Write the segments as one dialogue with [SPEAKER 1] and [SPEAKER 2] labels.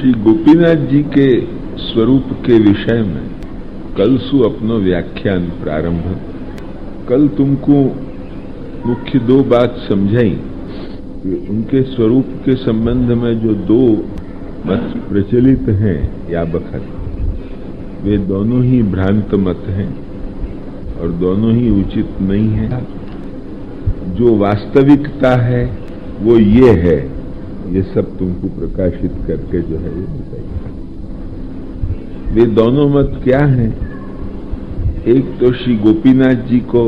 [SPEAKER 1] श्री गोपीनाथ जी के स्वरूप के विषय में कल सु अपनो व्याख्यान प्रारंभ। कल तुमको मुख्य दो बात समझाई कि उनके स्वरूप के संबंध में जो दो मत प्रचलित हैं या बखत, वे दोनों ही भ्रांत मत हैं और दोनों ही उचित नहीं है। जो वास्तविकता है वो ये है, ये सब तुमको प्रकाशित करके जो है ये बताइए। वे दोनों मत क्या हैं? एक तो श्री गोपीनाथ जी को,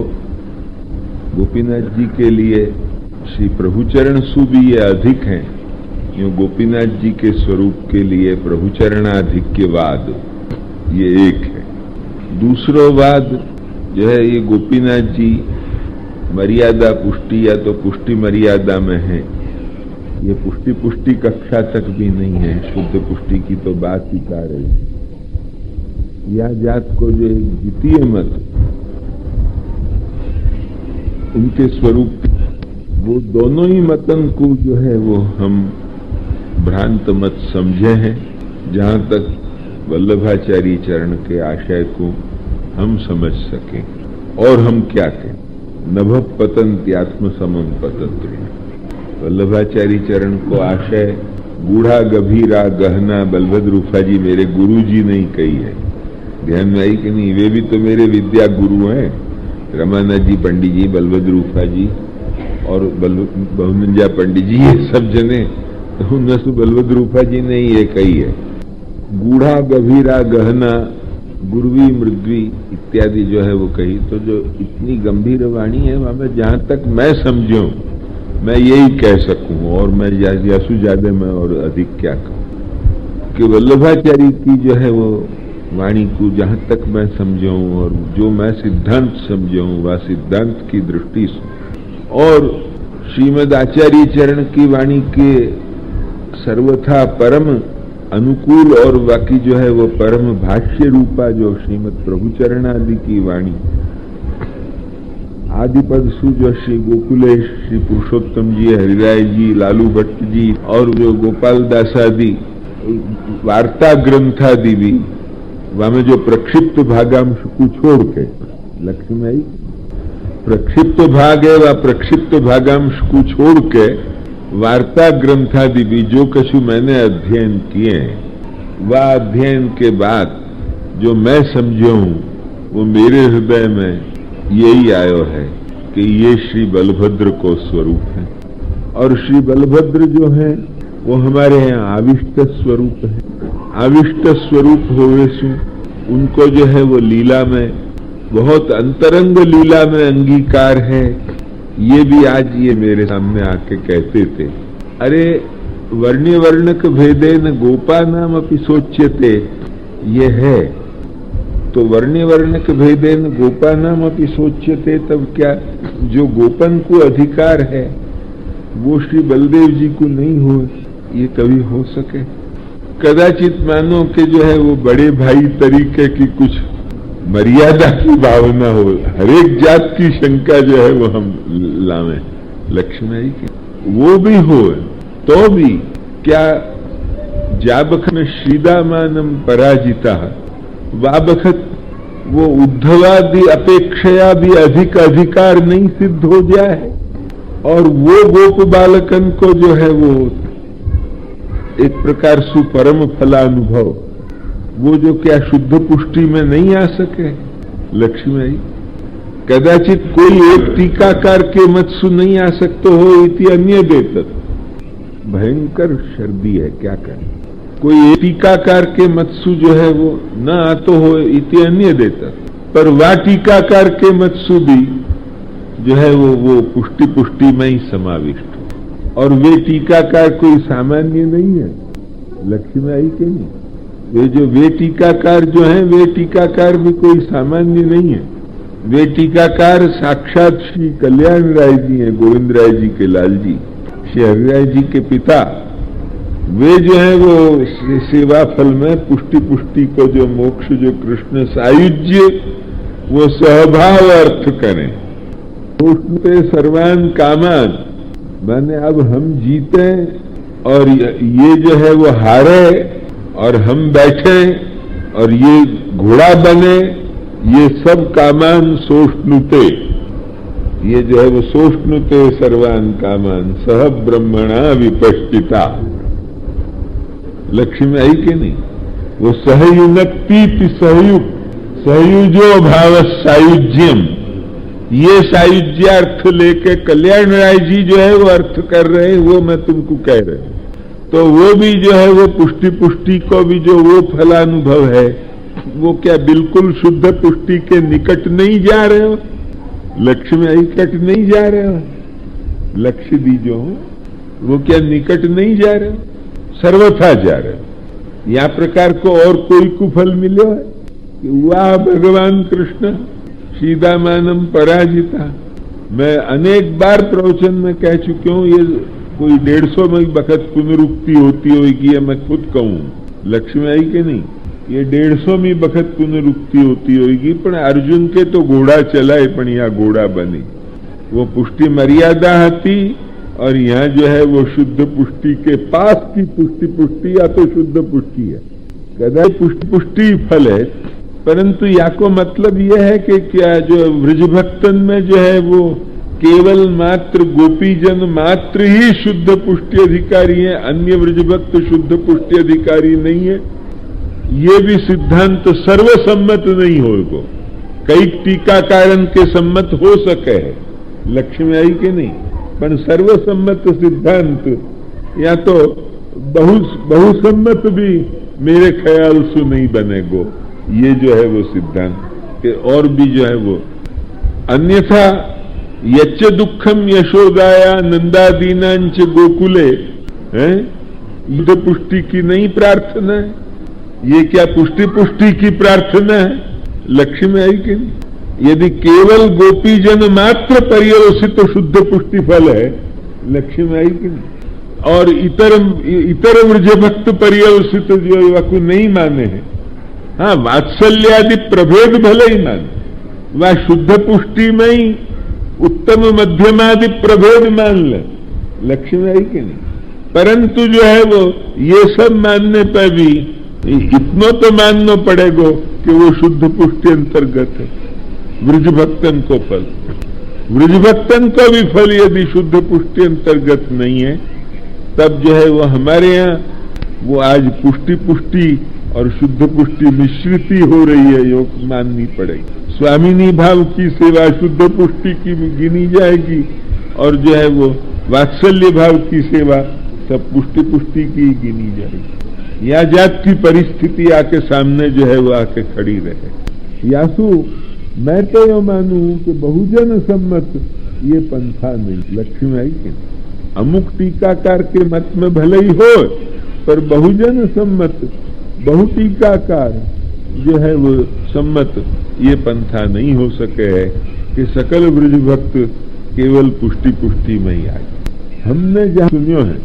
[SPEAKER 1] गोपीनाथ जी के लिए श्री प्रभुचरण सु भी ये अधिक हैं, यो गोपीनाथ जी के स्वरूप के लिए प्रभुचरणाधिक्यवाद ये एक है। दूसरो वाद जो है ये गोपीनाथ जी मर्यादा पुष्टि या तो पुष्टि मर्यादा में है, ये पुष्टि कक्षा तक भी नहीं है, शुद्ध पुष्टि की तो बात ही कर रही है। या जात को जो एक द्वितीय मत उनके स्वरूप, वो दोनों ही मतन को जो है वो हम भ्रांत मत समझे हैं। जहां तक वल्लभाचार्य चरण के आशय को हम समझ सकें, और हम क्या कहें, नभ पतंत्यात्म समम पतंत्र। वल्लभाचार्य चरण को आशय बूढ़ा गभीरा गहना बलभद्र रूपा जी मेरे गुरु जी नहीं कही है। ध्यान में आई कि नहीं? वे भी तो मेरे विद्या गुरु हैं, रमानाथ जी पंडित जी, बलभद्र रूपा जी और बहुनंजा पंडित जी, ये सब जने तो बलभद्र रूपा जी ने ये कही है। बूढ़ा गभीरा गहना गुरुवी मृद्वी इत्यादि जो है वो कही, तो जो इतनी गंभीर वाणी है वहां में जहां तक मैं समझूं मैं यही कह सकूं, और मैं यासु ज्यादा मैं और अधिक क्या कहूं कि वल्लभाचार्य की जो है वो वाणी को जहां तक मैं समझूं और जो मैं सिद्धांत समझूं वह सिद्धांत की दृष्टि से, और श्रीमद आचार्य चरण की वाणी के सर्वथा परम अनुकूल और बाकी जो है वो परम भाष्य रूपा जो श्रीमद प्रभुचरण आदि की वाणी, आदिपद सु जो श्री गोकुलेश, श्री पुरुषोत्तम जी, हरिराय जी, लालू भट्ट जी और जो गोपाल दास आदि वार्ता ग्रंथादि भी वहां जो प्रक्षिप्त भागांश को छोड़ के, लक्ष्य में आई प्रक्षिप्त भाग है, वह प्रक्षिप्त भागांश को छोड़ के वार्ता ग्रंथादि भी जो कछु मैंने अध्ययन किए हैं, वह अध्ययन के बाद जो मैं समझूं वो मेरे हृदय में यही आयो है कि ये श्री बलभद्र को स्वरूप है, और श्री बलभद्र जो है वो हमारे यहाँ आविष्ट स्वरूप है। आविष्ट स्वरूप होवे से उनको जो है वो लीला में बहुत अंतरंग लीला में अंगीकार है। ये भी आज ये मेरे सामने आके कहते थे, अरे वर्ण्य वर्णक भेदेन गोपा नाम अपि सोच्यते, ये है तो वर्ण्य वर्णक भेदेन गोपा नाम अपि सोच्यते, तब क्या जो गोपन को अधिकार है वो श्री बलदेव जी को नहीं हो, ये कभी हो सके? कदाचित मानो कि जो है वो बड़े भाई तरीके की कुछ मर्यादा की भावना हो, हरेक जात की शंका जो है वो हम लावें, लक्ष्य में आई कि वो भी हो, तो भी क्या जाबखन श्रीदामानम पराजिता, वाबखत वो उद्धवादि अपेक्षया भी अधिक अधिकार नहीं सिद्ध हो जाए, और वो गोप बालकन को जो है वो एक प्रकार सुपरम फलानुभव, वो जो क्या शुद्ध पुष्टि में नहीं आ सके, लक्ष्य में आई। कदाचित कोई एक टीकाकार के मत सु नहीं आ सकते हो, इति अन्य देतत, भयंकर शर्दी है, क्या करें। कोई एक टीकाकार के मत सु जो है वो न आतो हो, इति अन्य देतत, पर वह टीकाकार के मत सु भी जो है वो पुष्टि में ही समाविष्ट हो, और वे टीकाकार कोई सामान्य नहीं है, लक्ष्य में आई कि नहीं? वे टीकाकार जो हैं वे टीकाकार भी कोई सामान्य नहीं है। वे टीकाकार साक्षात श्री कल्याण राय जी हैं, गोविंद राय जी के लाल जी, श्री हरिराय जी के पिता। वे जो है वो सेवा फल में पुष्टि को जो मोक्ष जो कृष्ण सायुज्य वो सहभाव अर्थ करें, पुष्टे सर्वान कामान, माने अब हम जीते और ये जो है वो हारे, और हम बैठे और ये घोड़ा बने, ये सब कामान सोष्णुते, ये जो है वो सोष्णुते सर्वान कामान सह ब्रह्मणा विपश्चिता। लक्ष्य में आई कि नहीं? वो सहयुनक्ति सहयुक्त, सहयुजो भाव सायुज्यम, ये सायुज्यार्थ लेके कल्याण राय जी जो है वो अर्थ कर रहे हैं, वो मैं तुमको कह रहे हूं। तो वो भी जो है वो पुष्टि पुष्टि को भी जो वो फलानुभव है, वो क्या बिल्कुल शुद्ध पुष्टि के निकट नहीं जा रहे हो? लक्ष्य में निकट नहीं जा रहे हो? लक्ष्य दी जो हो वो क्या निकट नहीं जा रहे हो? सर्वथा जा रहे हो। या प्रकार को और कोई कुफल मिलो है कि वाह भगवान कृष्ण सीदामानम पराजिता। मैं अनेक बार प्रवचन में कह चुकी हूं, ये कोई 150 में बखत पुनरुक्ति होती होगी, ये मैं खुद कहूं। लक्ष्य में आई कि नहीं? ये 150वीं बखत पुनरुक्ति होती होगी, पण अर्जुन के तो घोड़ा चलाए पण यहाँ घोड़ा बनी। वो पुष्टि मर्यादा थी और यहाँ जो है वो शुद्ध पुष्टि के पास की पुष्टि पुष्टि या तो शुद्ध पुष्टि है, कदा पुष्टि पुष्टि फल है। परंतु या को मतलब यह है कि क्या जो वृजभक्तन में जो है वो केवल मात्र गोपीजन मात्र ही शुद्ध पुष्टि अधिकारी है, अन्य वृजभक्त शुद्ध पुष्टि अधिकारी नहीं है। ये भी सिद्धांत सर्वसम्मत नहीं होगा, कई टीकाकारन के सम्मत हो सके है। लक्ष्य में आई कि नहीं? पर सर्वसम्मत सिद्धांत या तो बहुसम्मत भी मेरे ख्याल से नहीं बनेगो। ये जो है वो सिद्धांत के और भी जो है वो अन्यथा यच्च दुखम यशोदाया नंदादीनांच गोकुले है, युद्ध पुष्टि की नहीं प्रार्थना है। ये क्या पुष्टि पुष्टि की प्रार्थना है? लक्ष्य में आई कि नहीं? यदि केवल गोपीजन मात्र पर्यवसित तो शुद्ध पुष्टि फल है, लक्ष्य में आई कि नहीं? और इतर वृजभक्त पर्यवसित जो को नहीं माने हैं, हाँ वात्सल्यादि प्रभेद भले ही माने, वह शुद्ध पुष्टि में ही उत्तम मध्यमादि प्रभेद मान ले। लक्ष्य में आई कि नहीं? परंतु जो है वो ये सब मानने पर भी इतना तो मानना पड़ेगा कि वो शुद्ध पुष्टि अंतर्गत है। वृजभक्तन को फल, वृजभक्तन को भी फल यदि शुद्ध पुष्टि अंतर्गत नहीं है, तब जो है वो हमारे यहाँ वो आज पुष्टि पुष्टि और शुद्ध पुष्टि मिश्रित हो रही है, योग माननी पड़ेगी। स्वामिनी भाव की सेवा शुद्ध पुष्टि की गिनी जाएगी और जो है वो वात्सल्य भाव की सेवा सब पुष्टि पुष्टि की गिनी जाएगी। या जात की परिस्थिति आके सामने जो है वो आके खड़ी रहे। यासु मैं तो ये मानू कि बहुजन सम्मत ये पंथा नहीं। लक्ष्य में आई कि अमुक टीकाकार के मत में भले ही हो, पर बहुजन सम्मत बहुटीकाकार जो है वो सम्मत ये पंथा नहीं हो सके है कि सकल ब्रजभक्त केवल पुष्टि पुष्टि में ही आए। हमने जहाँ सुनियो है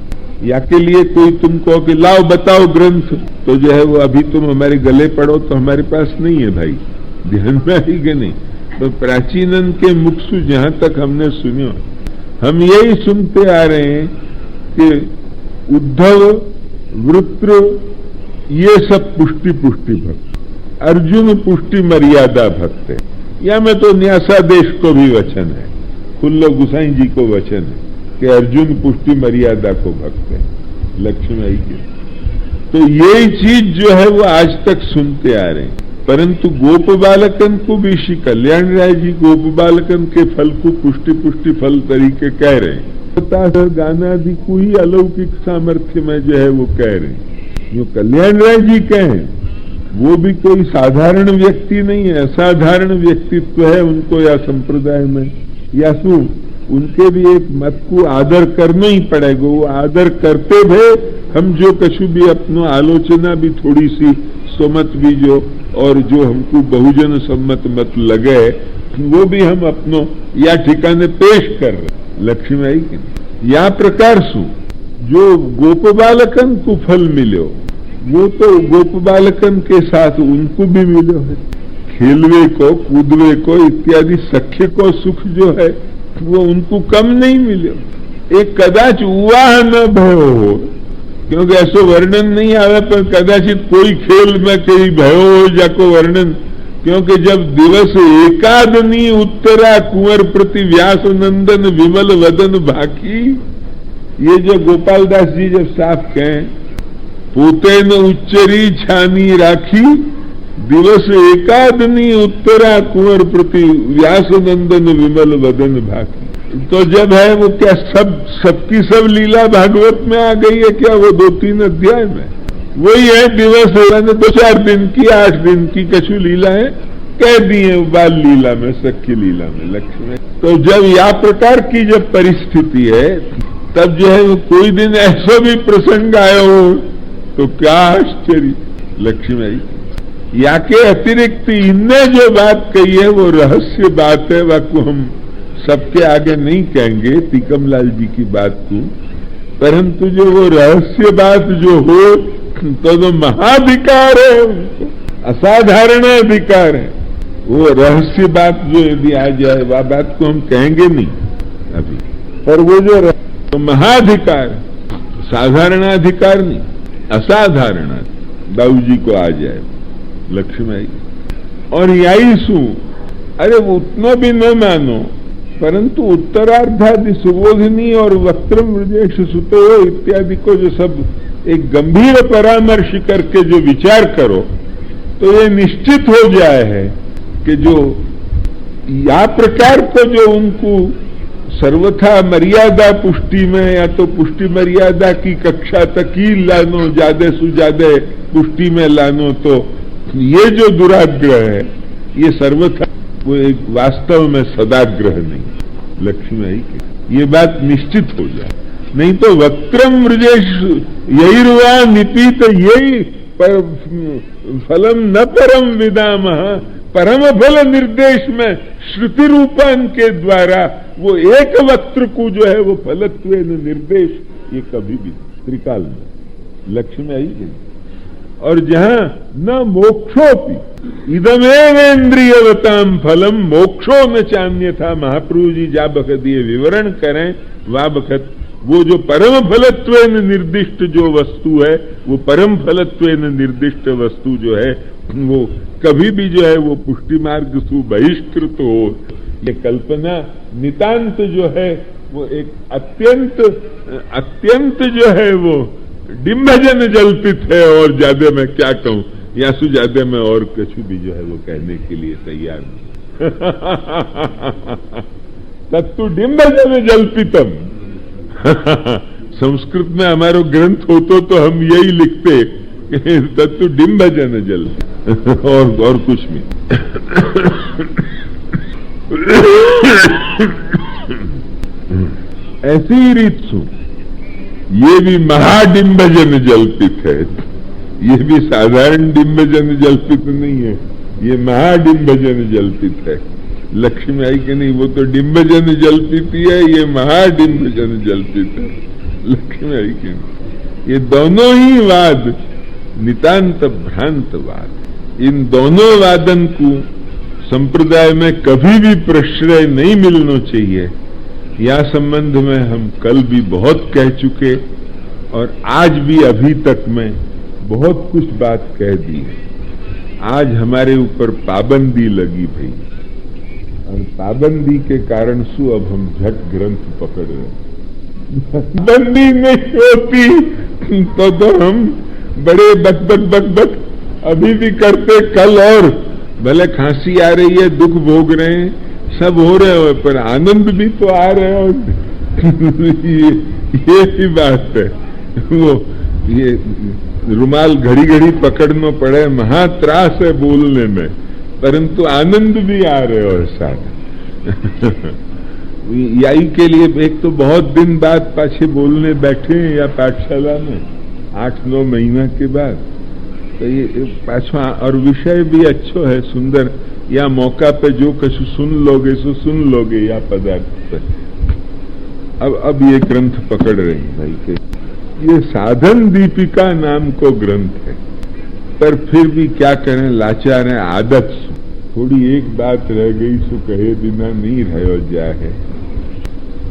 [SPEAKER 1] या के लिए कोई तुमको कि लाओ बताओ ग्रंथ, तो जो है वो अभी तुम हमारे गले पड़ो तो हमारे पास नहीं है भाई, ध्यान में आई कि नहीं? तो प्राचीनन के मुख से जहां तक हमने सुनियो, हम यही सुनते आ रहे हैं कि उद्धव वृत्र ये सब पुष्टि पुष्टि भक्त, अर्जुन पुष्टि मर्यादा भक्त है। या में तो न्यासादेश को भी वचन है, खुल्लो गुसाई जी को वचन है कि अर्जुन पुष्टि मर्यादा को भक्त है। लक्ष्य में आई कि तो यही चीज जो है वो आज तक सुनते आ रहे हैं। परंतु गोप बालकन को भी श्री कल्याण राय जी गोप बालकन के फल को पुष्टि पुष्टि फल तरीके कह रहे हैं। गानादि को ही अलौकिक सामर्थ्य में जो है वो कह रहे हैं। जो कल्याण राय जी कहें वो भी कोई साधारण व्यक्ति नहीं है, असाधारण व्यक्तित्व है उनको या संप्रदाय में। या सु उनके भी एक मत को आदर करना ही पड़ेगा। वो आदर करते भे हम जो कछु भी अपनो आलोचना भी थोड़ी सी सोमत भी जो और जो हमको बहुजन सम्मत मत लगे वो भी हम अपनो या ठिकाने पेश कर रहे। लक्ष्य में आई कि या प्रकार सु जो गोप बालकन को फल मिलो वो तो गोप बालकन के साथ उनको भी मिलो है। खेलवे को कूदवे को इत्यादि सख्य को सुख जो है वो उनको कम नहीं मिले। एक कदाच उवाह न भयो हो क्योंकि ऐसो वर्णन नहीं आवे, पर कदाचित कोई खेल में कई भयो हो जाको वर्णन, क्योंकि जब दिवस एकादनी उत्तरा कुंवर प्रति व्यास नंदन विमल वदन भाकी, ये जो गोपालदास जी जब साफ कहें, पोते न उच्चरी छानी राखी, दिवस एकादनी उत्तरा कुंवर प्रति व्यास नंदन विमल वदन भाकी। तो जब है वो क्या सबकी सब लीला भागवत में आ गई है क्या? वो 2-3 अध्याय में वही है। दिवस 2-4 दिन की, 8 दिन की कछु लीला है कह दी है बाल लीला में, सख्य लीला में, लक्ष्मी। तो जब या प्रकार की जब परिस्थिति है, तब जो है कोई दिन ऐसा भी प्रसंग आया हो तो क्या आश्चर्य, लक्ष्मी। या के अतिरिक्त इनने जो बात कही है वो रहस्य बात है, वाकु हम सबके आगे नहीं कहेंगे टीकमलाल जी की बात को, परंतु जो वो रहस्य बात जो हो तो महाधिकार है, असाधारण अधिकार है। वो रहस्य बात जो यदि आ जाए वह बात को हम कहेंगे नहीं अभी, पर वो जो तो महाधिकार, साधारण अधिकार नहीं, असाधारण दाऊ जी को आ जाए, लक्ष्मी। और यही सु अरे वो उतना भी न मानो, परंतु उत्तरार्धादि सुबोधिनी और वक्त्रम वृजेश सुतो इत्यादि को जो सब एक गंभीर परामर्श करके जो विचार करो, तो ये निश्चित हो जाए है कि जो या प्रकार को जो उनको सर्वथा मर्यादा पुष्टि में, या तो पुष्टि मर्यादा की कक्षा तक ही लानो, ज्यादा से ज्यादा पुष्टि में लानो, तो ये जो दुराग्रह है ये सर्वथा वो एक वास्तव में सदाग्रह नहीं, लक्ष्मी आई की ये बात निश्चित हो जाए। नहीं तो वक्त्रम मृजेश यही रुआ निपीत यही पर फलम न परम विदामः, परम फल निर्देश में श्रुति रूपान के द्वारा वो एक वक्त्र को जो है वो फलत्व निर्देश, ये कभी भी त्रिकाल में लक्ष्मी आई गई। और जहां न मोक्षोपि इदमेवेन्द्रियवताम फलम मोक्षो न चान्य था, महाप्रभु जी जा बखत ये विवरण करें वा बखत वो जो परम फलत्व निर्दिष्ट जो वस्तु है, वो परम फलत्व निर्दिष्ट वस्तु जो है वो कभी भी जो है वो पुष्टि मार्ग से बहिष्कृत हो, ये कल्पना नितांत जो है वो एक अत्यंत जो है वो डिम्बजन जल्पित है। और ज्यादा मैं क्या कहूं, या सु ज्यादा मैं और कुछ भी जो है वो कहने के लिए तैयार नहीं। तत्तु डिम्बजन जल्पितम। संस्कृत में हमारो ग्रंथ होतो तो हम यही लिखते तत्तु डिम्बजन जल और कुछ भी। ऐसी ही रीत सु ये भी महाडिम्बजन जल्पित है, ये भी साधारण डिम्बजन जल्पित नहीं है, ये महाडिम्बजन जल्पित है। लक्ष्मी आई कि नहीं, वो तो डिम्बजन जल्पित ही है, ये महाडिम्बजन जल्पित है, लक्ष्मी आई कि नहीं। ये दोनों ही वाद नितांत भ्रांत वाद, इन दोनों वादन को संप्रदाय में कभी भी प्रश्रय नहीं मिलना चाहिए। या संबंध में हम कल भी बहुत कह चुके और आज भी अभी तक में बहुत कुछ बात कह दी है। आज हमारे ऊपर पाबंदी लगी भाई, और पाबंदी के कारण सु अब हम झट ग्रंथ पकड़ रहे। पाबंदी नहीं होती तो हम बड़े बक बक बक बक अभी भी करते, कल और भले खांसी आ रही है, दुख भोग रहे हैं, सब हो रहे हो, पर आनंद भी तो आ रहे हो। ये ही बात है। वो ये रुमाल घड़ी घड़ी पकड़ना पड़े, महात्रास है बोलने में, परंतु आनंद भी आ रहे हो साथ। यही के लिए एक तो बहुत दिन बाद पाछे बोलने बैठे हैं या पाठशाला में 8-9 महीना के बाद, तो ये पाछा और विषय भी अच्छो है, सुंदर। या मौका पे जो कछु सुन लोगे सो सुन लोगे या पदार्थ पे। अब ये ग्रंथ पकड़ रही भाई के, ये साधन दीपिका नाम को ग्रंथ है, पर फिर भी क्या करें, लाचार है, आदत थोड़ी एक बात रह गई सो कहे बिना नहीं रहो जाए।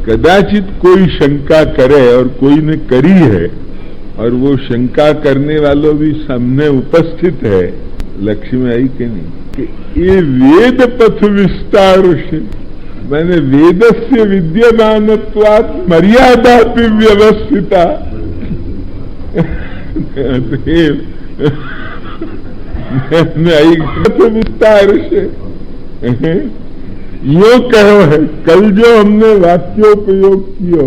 [SPEAKER 1] कदाचित कोई शंका करे और कोई ने करी है और वो शंका करने वालों भी सामने उपस्थित है, लक्ष्मी आई कि नहीं, कि ये वेद पथ विस्तार से मैंने वेदस्य विद्यमानत्वात् मर्यादापि व्यवस्थिता आई पथ विस्तार से यो कहो है। कल जो हमने वाक्योपयोग किया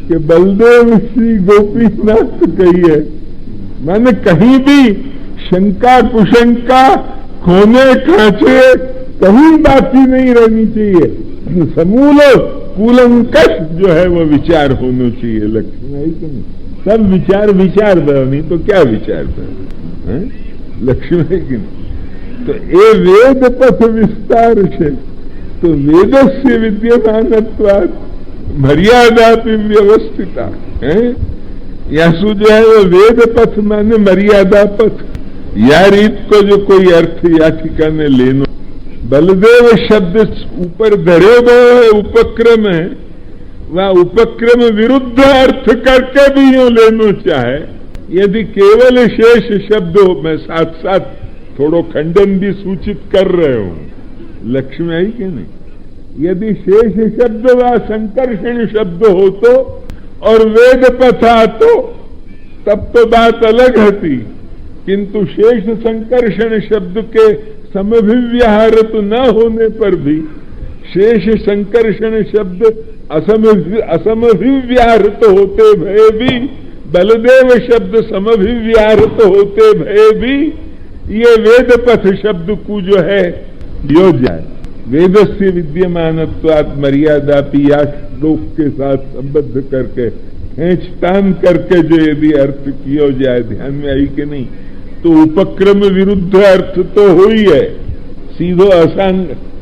[SPEAKER 1] कि बलदेव श्री गोपीनाथ कही है, मैंने कहीं भी शंका कुशंका खोने खांचे कहीं बाकी नहीं रहनी चाहिए, समूल कूलंकष जो है वो विचार होना चाहिए। लक्ष्मी आई कि नहीं, सब विचार विचार दो, नहीं तो क्या विचार दो, लक्ष्मी आई कि नहीं। तो ये वेद पथ विस्तार से तो वेदस्य विद्यमानत्वात् मर्यादापि व्यवस्थिता है। यासु जो है वो वेद पथ माने मर्यादा पथ, या रीत को जो कोई अर्थ या ठिकाने लेनो, बलदेव शब्द ऊपर धरे गए उपक्रम है, वह उपक्रम विरुद्ध अर्थ करके भी यूं लेनो चाहे, यदि केवल शेष शब्द हो, मैं साथ साथ थोड़ो खंडन भी सूचित कर रहे हूं, लक्ष्मी आई कि नहीं। यदि शेष शब्द व संकर्षण शब्द हो तो और वेद पथा तो तब तो बात अलग होती, किंतु शेष संकर्षण शब्द के समभिव्याहृत न होने पर भी शेष संकर्षण शब्द असमभिव्याहृत होते भय भी, बलदेव शब्द समभिव्याहृत होते भय भी, ये वेद पथ शब्द को जो है यो जाए वेदस्य विद्यमानत्वात् मर्यादापि या श्लोक के साथ संबद्ध करके खींचतान करके जो यदि अर्थ किया जाए, ध्यान में आई कि नहीं, तो उपक्रम विरुद्ध अर्थ तो हो ही है, सीधो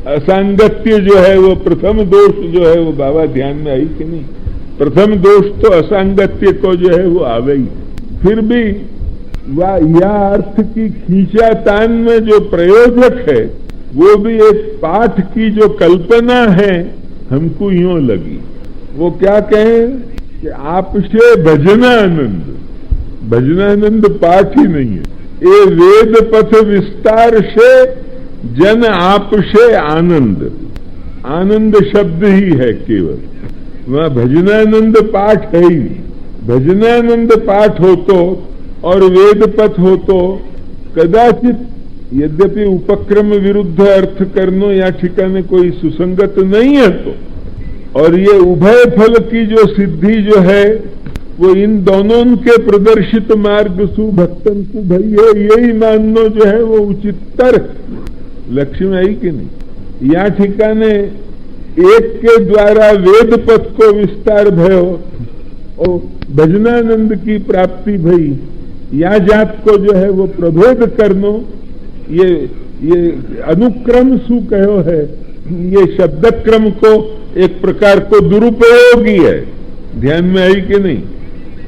[SPEAKER 1] असांगत्य जो है वो प्रथम दोष जो है वो बाबा ध्यान में आई कि नहीं, प्रथम दोष तो असांगत्य को जो है वो आवे ही। फिर भी या अर्थ की खींचातान में जो प्रयोजक है वो भी एक पाठ की जो कल्पना है हमको यूं लगी। वो क्या कहें कि आपसे भजनानंद, भजनानंद पाठ ही नहीं है, ये वेद पथ विस्तार से जन आपसे आनंद, आनंद शब्द ही है केवल, वह भजनानंद पाठ है ही। भजनानंद पाठ हो तो और वेद पथ हो तो कदाचित यद्यपि उपक्रम विरुद्ध अर्थ करनो या ठिकाने कोई सुसंगत नहीं है तो, और ये उभय फल की जो सिद्धि जो है वो इन दोनों के प्रदर्शित मार्ग सुभक्तन को भई है, यही माननो जो है वो उचिततर। लक्ष्मी आई कि नहीं, या ठिकाने एक के द्वारा वेद पथ को विस्तार भयो और भजनानंद की प्राप्ति भई, या जात को जो है वो प्रभेद करनो, ये अनुक्रम सु कहो है, ये शब्दक्रम को एक प्रकार को दुरुपयोग ही है, ध्यान में आई कि नहीं।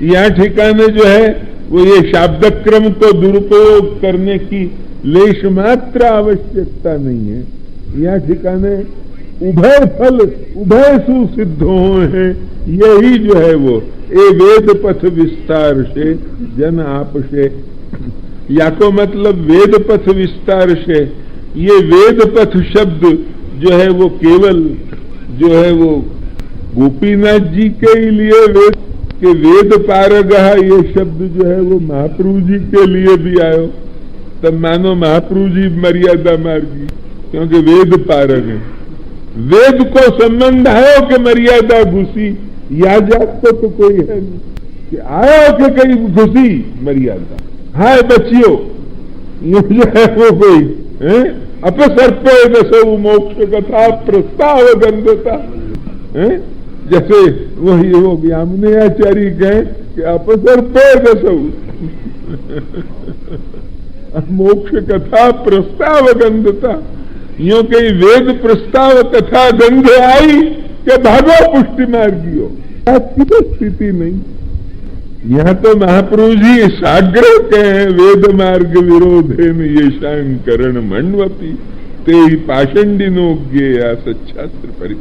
[SPEAKER 1] यह ठिकाने जो है वो ये शाब्दक्रम को दुरुपयोग करने की लेश मात्र आवश्यकता नहीं है। यह ठिकाने उभय फल उभय सुसिद्ध हैं, यही जो है वो ए वेद पथ विस्तार से जन आप से, या को मतलब वेद पथ विस्तार से, ये वेद पथ शब्द जो है वो केवल जो है वो गोपीनाथ जी के लिए वेद के वेद पारगह ये शब्द जो है वो महाप्रभु जी के लिए भी आयो, तब मानो महाप्रभु जी मर्यादा मार्गी, क्योंकि वेद पारग है, वेद को संबंध आयो कि मर्यादा घुसी, या जात तो कोई है नहीं कि आयो कि कहीं घुसी मर्यादा, हाय बचियो, ये जो है वो कोई अपसर्पे दसौ मोक्ष कथा प्रस्ताव गंधता, जैसे वही वो यामुने आचार्य कहे कि अपसर्पे दसौ मोक्ष कथा प्रस्ताव गंधता, यूं कहीं वेद प्रस्ताव कथा गंध आई कि भागो पुष्टि मार्गियो, की तो स्थिति नहीं। यहाँ तो महाप्रभु जी साग्रह के हैं, वेद मार्ग विरोधे में ये शांकरण मंडवती ते ही पाषंडिनो ज्ञेया सच्छास्त्र परि,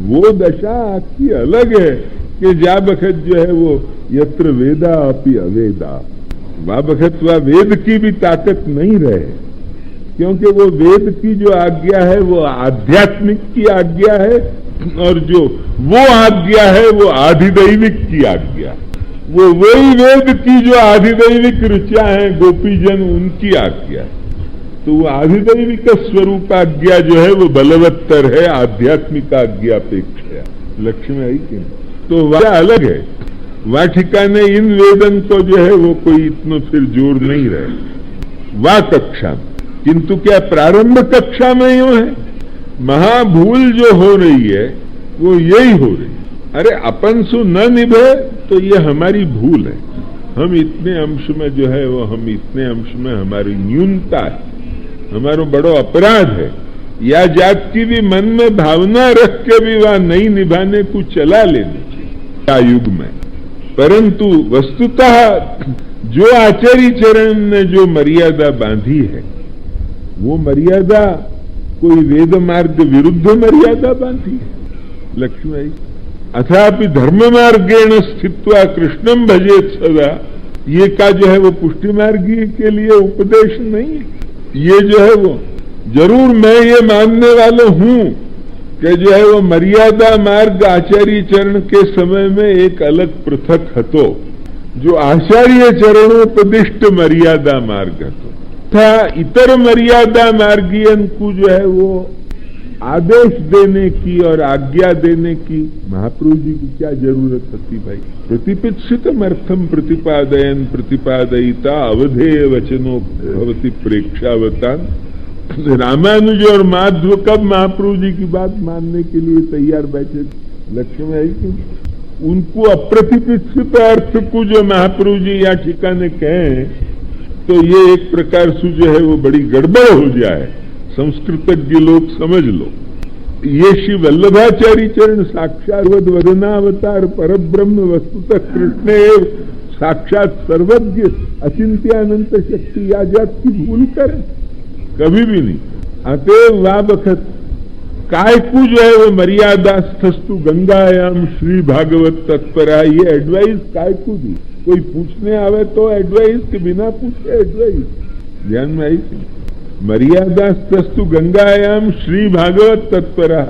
[SPEAKER 1] वो दशा आपकी अलग है कि जा बखत जो है वो यत्र वेदा अपि अवेदा, वह बखत वह वेद की भी ताकत नहीं रहे, क्योंकि वो वेद की जो आज्ञा है वो आध्यात्मिक की आज्ञा है, और जो वो आज्ञा है वो आधिदैविक की आज्ञा, वो वही वेद की जो आधिदैविक ऋचा है गोपीजन उनकी आज्ञा। तो वो आधिदैविक स्वरूप आज्ञा जो है वो बलवत्तर है आध्यात्मिक आज्ञा अपेक्षा। लक्ष्मी आई कि तो वह अलग है, वह ठिकाने इन वेदन को जो है वो कोई इतना फिर जोर नहीं रहे वह कक्षा में। किंतु क्या प्रारंभ कक्षा में यूं है, महाभूल जो हो रही है वो यही हो रही है। अरे अपन सु न निभे तो ये हमारी भूल है, हम इतने अंश में जो है वो हम इतने अंश में हमारी न्यूनता है, हमारा बड़ो अपराध है, या जात की भी मन में भावना रख के भी वह नहीं निभाने को चला लेने चाहिए युग में। परंतु वस्तुतः जो आचार्य चरण ने जो मर्यादा बांधी है वो मर्यादा कोई वेद मार्ग विरुद्ध मर्यादा बांधी है। लक्ष्मी अथापि धर्म मार्गेण स्थित्वा कृष्णम भजेत सदा, ये का जो है वो पुष्टि मार्गी के लिए उपदेश नहीं है। ये जो है वो जरूर मैं ये मानने वाला हूं कि जो है वो मर्यादा मार्ग आचार्य चरण के समय में एक अलग पृथक हतो, जो आचार्य चरणोपदिष्ट मर्यादा मार्ग हतो था। इतर मर्यादा मार्गियन को जो है वो आदेश देने की और आज्ञा देने की महाप्रभु जी की क्या जरूरत होती भाई। प्रतिपित्सितम अर्थम प्रतिपादयन प्रतिपादयिता अवधेय वचनो भवति प्रेक्षावतान। रामानुज और माधव कब महाप्रभु जी की बात मानने के लिए तैयार बैठे? लक्ष्मी आई कि उनको अप्रतिपित्सित अर्थ को जो महाप्रभु जी या ठिकाने कहें तो ये एक प्रकार से जो है वो बड़ी गड़बड़ हो जाए, संस्कृतज्ञ लोग समझ लो। ये श्री वल्लभाचार्य चरण साक्षात वदनावतार परब्रह्म वस्तुतः कृष्ण एव साक्षात सर्वज्ञ अचिंत्यानंत शक्ति या जात की भूल करें कभी भी नहीं। अतएव वा बखत काय को जो है वो मर्यादा स्थस्तु गंगायाम श्री भागवत तत्परा, ये एडवाइस काय को दी? कोई पूछने आवे तो एडवाइस के बिना पूछे एडवाइस? ध्यान में आई मर्यादा स्थस्तु गंगायाम श्री भागवत तत्परा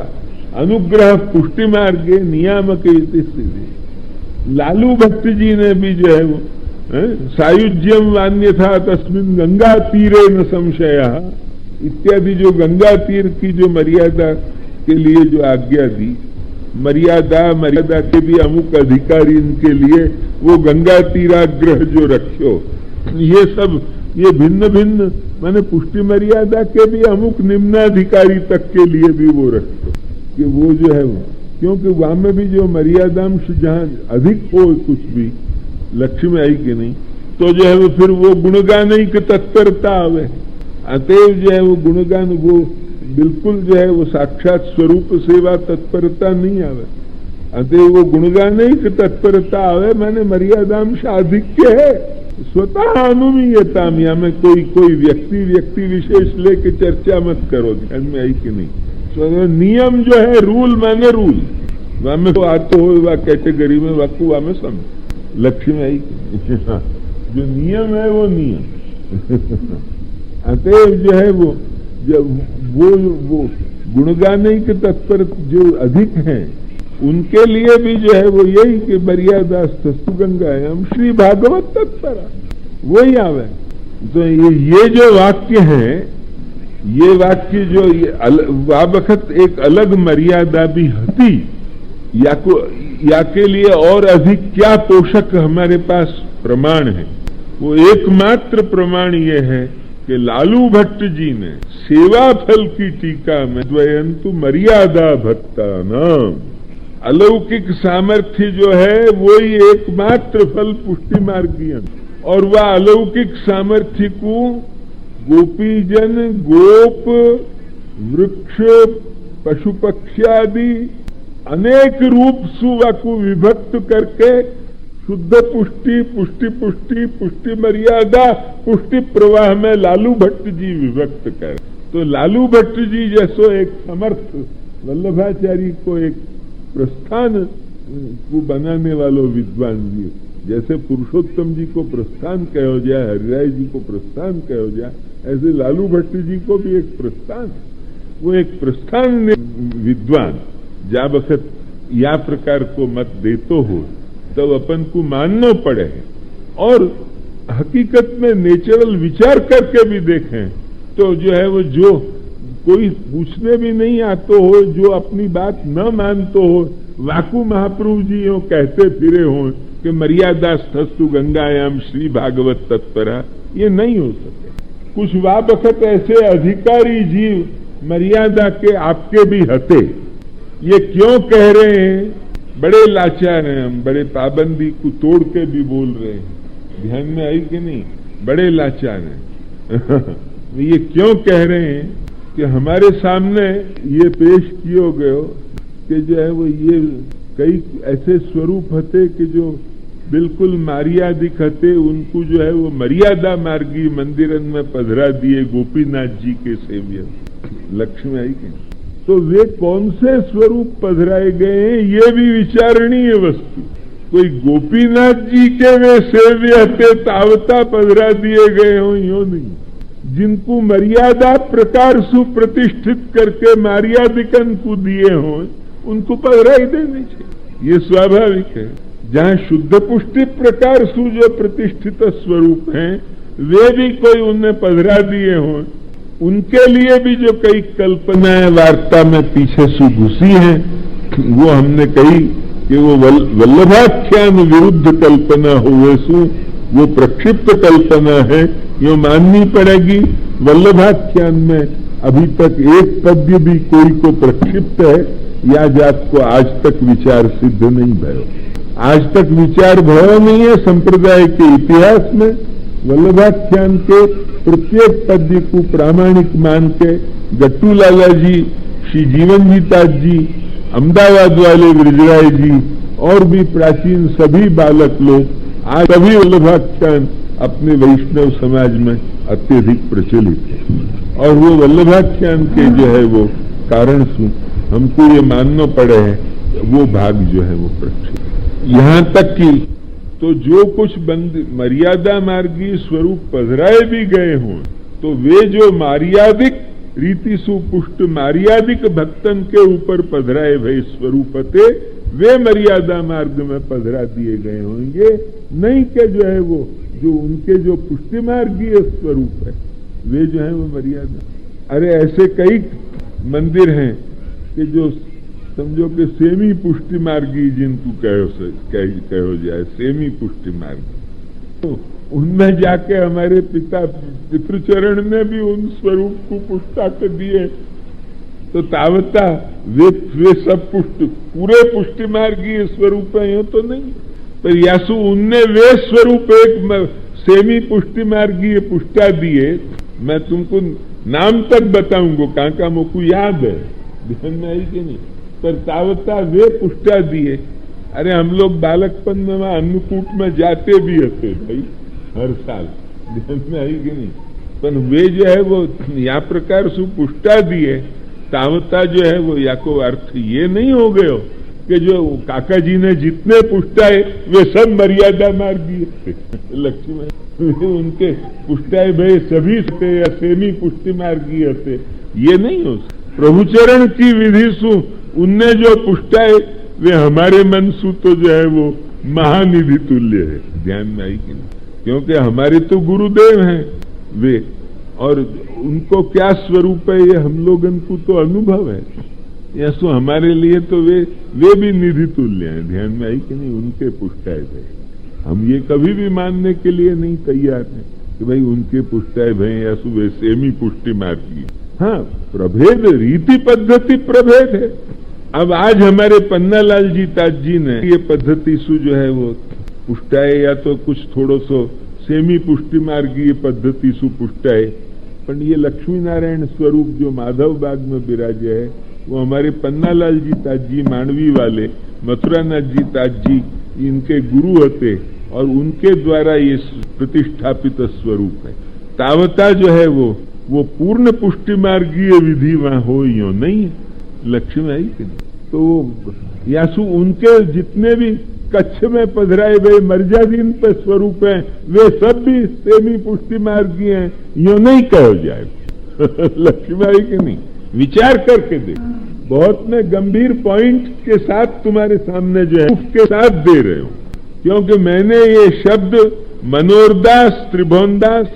[SPEAKER 1] अनुग्रह पुष्टि मार्गे नियामक स्थिति। लालू भट्ट जी ने भी जो है वो सायुज्यम वान्य था तस्मिन गंगा तीरे न संशय इत्यादि जो गंगा तीर की जो मर्यादा के लिए जो आज्ञा दी, मर्यादा के भी अमुक अधिकारी इनके लिए वो गंगा तीराग्रह जो रखो, ये सब ये भिन्न भिन्न माने पुष्टि मर्यादा के भी अमुक निम्नाधिकारी तक के लिए भी वो रखो कि वो जो है वो, क्योंकि वहां में भी जो मर्यादांश जहां अधिक हो कुछ भी लक्ष्य में आई कि नहीं तो जो है वो फिर वो गुणगान ही की तत्परता आवे। अतएव जो है वो गुणगान वो बिल्कुल जो है वो साक्षात स्वरूप सेवा तत्परता नहीं आवे। अतएव वो गुणगान ही की तत्परता आवे माने मर्यादांश आधिक्य है स्वतः अनुमीयता में। कोई व्यक्ति विशेष लेके चर्चा मत करो, ध्यान में आई कि नहीं। तो नियम जो है रूल माने रूल वहां में तो आते हो वह कैटेगरी में वाकू वहां में समझ लक्ष्य में आई जो नियम है वो नियम। अतएव जो है वो जब वो गुणगाने के तत्पर जो अधिक हैं उनके लिए भी जो है वो यही कि मर्यादा स्तस्तु गंगायाम श्री भागवत तत्परा वही आवे। तो ये जो वाक्य है ये वाक्य जो वा बखत एक अलग मर्यादा भी हती या के लिए और अधिक क्या पोषक हमारे पास प्रमाण है? वो एकमात्र प्रमाण ये है कि लालू भट्ट जी ने सेवा फल की टीका में द्वयंतु मर्यादा भक्ता नाम अलौकिक सामर्थ्य जो है वही एकमात्र फल पुष्टि मार्गीय, और वह अलौकिक सामर्थ्य को गोपीजन गोप वृक्ष पशु पक्षादि अनेक रूप सुवा को विभक्त करके शुद्ध पुष्टि पुष्टि मर्यादा पुष्टि प्रवाह में लालू भट्ट जी विभक्त कर। तो लालू भट्ट जी जैसो एक समर्थ वल्लभाचार्य को एक प्रस्थान को बनाने वालों विद्वान जी, जैसे पुरुषोत्तम जी को प्रस्थान कहो जाए, हरिराय जी को प्रस्थान कहो जाए, ऐसे लालू भट्ट जी को भी एक प्रस्थान है। वो एक प्रस्थान विद्वान जा वक्त या प्रकार को मत देतो हो तब अपन को मानना पड़े, और हकीकत में नेचुरल विचार करके भी देखें तो जो है वो जो कोई पूछने भी नहीं आतो हो, जो अपनी बात न मानतो हो, वाकू महाप्रभु जी यो कहते फिरे हो कि मर्यादा स्थस्तु गंगायाम श्री भागवत तत्परा, ये नहीं हो सके। कुछ वक्त ऐसे अधिकारी जीव मर्यादा के आपके भी हते, ये क्यों कह रहे हैं? बड़े लाचार हैं हम, बड़े पाबंदी को तोड़ के भी बोल रहे हैं, ध्यान में आई कि नहीं? बड़े लाचार हैं ये क्यों कह रहे हैं कि हमारे सामने ये पेश किए गए कि जो है वो ये कई ऐसे स्वरूप हते कि जो बिल्कुल मर्यादिक हते, उनको जो है वो मर्यादा मार्गी मंदिरन में पधरा दिए गोपीनाथ जी के सेव्य। लक्ष्मी आई कि तो वे कौन से स्वरूप पधराए गए हैं ये भी विचारणीय वस्तु। कोई गोपीनाथ जी के वे सेव्य हते तावता पधरा दिए गए हो, यो नहीं। जिनको मर्यादा प्रकार सुप्रतिष्ठित करके मर्यादिकन को दिए हों उनको पधराई देनी चाहिए, ये स्वाभाविक है। जहाँ शुद्ध पुष्टि प्रकार सु जो प्रतिष्ठित स्वरूप हैं वे भी कोई उन्हें पधरा दिए हों, उनके लिए भी जो कई कल्पनाएं वार्ता में पीछे से घुसी हैं वो हमने कही कि वो वल्लभाख्यान विरुद्ध कल्पना हुए सु वो प्रक्षिप्त कल्पना है, यो माननी पड़ेगी। वल्लभाख्यान में अभी तक एक पद्य भी कोई को प्रक्षिप्त है या जात को आज तक विचार सिद्ध नहीं भयो, आज तक विचार भयो नहीं है संप्रदाय के इतिहास में। वल्लभाख्यान के प्रत्येक पद्य को प्रामाणिक मान के गट्टू लाला जी, श्री जीवन जीताज जी, अहमदाबाद वाले ब्रिजराय जी और भी प्राचीन सभी बालक लोग आज सभी वल्लभाख्यान अपने वैष्णव समाज में अत्यधिक प्रचलित है, और वो वल्लभाख्यान के जो है वो कारण से हमको ये मानना पड़े है वो भाग जो है वो प्रक्षिप्त। यहाँ तक कि तो जो कुछ मर्यादा मार्गी स्वरूप पधराए भी गए हों तो वे जो मर्यादिक रीति सुपुष्ट मर्यादिक भक्तन के ऊपर पधराए भय स्वरूप थे वे मर्यादा मार्ग में पधरा दिए गए होंगे, नहीं कि जो है वो जो उनके जो पुष्टि मार्गीय स्वरूप है वे जो है वो मर्यादा। अरे ऐसे कई मंदिर हैं कि जो समझो कि सेमी पुष्टि मार्गी जिनको कहो जाए, सेमी पुष्टि मार्गी, तो उनमें जाके हमारे पिता पितृचरण ने भी उन स्वरूप को पुष्टा कर दिए, तो तावता वे सब पूरे पुष्टि मार्गीय स्वरूप है यो तो नहीं, पर यासु उनने वे स्वरूप एक सेमी पुष्टि मार्गीय पुष्टा दिए। मैं तुमको नाम तक बताऊंगा, काका मोकू याद है, ध्यान में आई कि नहीं, पर तावता वे पुष्टा दिए। अरे हम लोग बालकपन में वहां अन्नकूट में जाते भी हते भाई हर साल, ध्यान में आई कि नहीं, पर वे जो है वो या प्रकार से पुष्टा दिए तावता जो है वो या को अर्थ ये नहीं हो गयो कि जो काका जी ने जितने पुष्टाए वे सब मर्यादा मार्गी थे। लक्ष्मी उनके पुष्टाए भय सभी थे या सेमी पुष्टि मार्गी थे, ये नहीं हो। प्रभुचरण की विधि सु उनने जो पुष्टाए वे हमारे मन सु तो जो है वो महानिधि तुल्य है, ध्यान में आई कि नहीं, क्योंकि हमारे तो गुरुदेव हैं वे, और उनको क्या स्वरूप है ये हम लोगन को तो अनुभव है, या सो हमारे लिए तो वे भी निधि तुल्य हैं, ध्यान में आई कि नहीं, उनके पुष्टाए भय। हम ये कभी भी मानने के लिए नहीं तैयार हैं कि भाई उनके पुष्टाए भय या सो वे सेमी पुष्टि मार्गी। हाँ, प्रभेद रीति पद्धति प्रभेद है। अब आज हमारे पन्नालाल जी ताज जी ने ये पद्धति सु जो है वो पुष्टाए या तो कुछ थोड़ो सो सेमी पुष्टि मार्गीय पद्धति सु पुष्टाए, पर ये लक्ष्मी नारायण स्वरूप जो माधव बाग में विराजे है वो हमारे पन्नालाल जी ताज जी मांडवी वाले, मथुरानाथ जी ताज जी इनके गुरु होते और उनके द्वारा ये प्रतिष्ठापित स्वरूप है। तावता जो है वो पूर्ण पुष्टि मार्गीय विधि वहां हो यो नहीं है। लक्ष्मी आई कि नहीं, तो यासु उनके जितने भी कच्छ में पधराए हुए मर्यादीन पे स्वरूप हैं, वे सब भी सेमी पुष्टि मार्गी हैं, यो नहीं कहो जाएगा। लक्ष्मीबाई की नहीं, विचार करके देख। बहुत मैं गंभीर पॉइंट के साथ तुम्हारे सामने जो है के साथ दे रहे हूं, क्योंकि मैंने ये शब्द मनोहरदास त्रिभुवनदास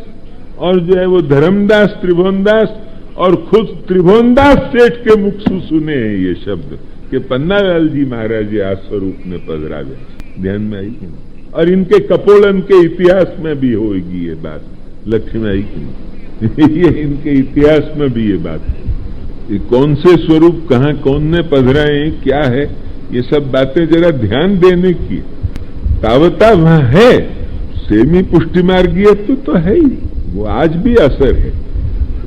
[SPEAKER 1] और जो है वो धर्मदास त्रिभुवनदास और खुद त्रिभुवनदास सेठ के मुख से सुने हैं ये शब्द कि पन्नालाल जी महाराज आ स्वरूप ने पधरावे। ध्यान में आई कि नहीं? और इनके कपोलन के इतिहास में भी होगी ये बात। लक्ष्मी आई कि नहीं? ये इनके इतिहास में भी ये बात है। ये कौन से स्वरूप कहाँ कौन ने पधराए हैं, क्या है, ये सब बातें जरा ध्यान देने की। तावता वहां है, सेमी पुष्टि मार्गीयत्व तो है ही, वो आज भी असर है।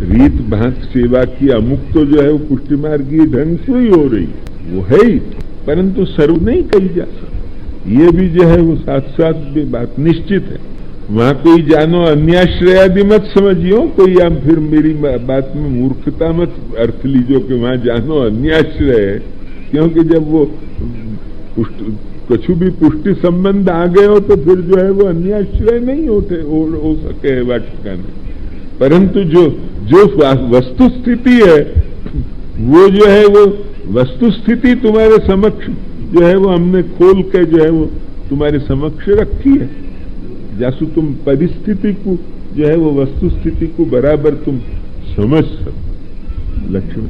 [SPEAKER 1] रीत भांत सेवा की अमुक तो जो है वो पुष्टि मार्गीय ढंग से ही हो रही, वो है ही, परंतु सर्व नहीं कही जा सकती। ये भी जो है वो साथ साथ भी बात निश्चित है। वहां कोई जानो अन्याश्रयादि मत समझियो, कोई आप फिर मेरी बात में मूर्खता मत अर्थ लीजो कि वहां जानो अन्याश्रय है, क्योंकि जब वो कछु भी पुष्टि संबंध आ गए हो तो फिर जो है वो अन्याश्रय नहीं हो सके वाटिकाने। परंतु जो वस्तु स्थिति है वो जो है वो वस्तु स्थिति तुम्हारे समक्ष जो है वो हमने खोल के जो है वो तुम्हारे समक्ष रखी है। जैसे तुम परिस्थिति को जो है वो वस्तु स्थिति को बराबर तुम समझ सको। लक्ष्मी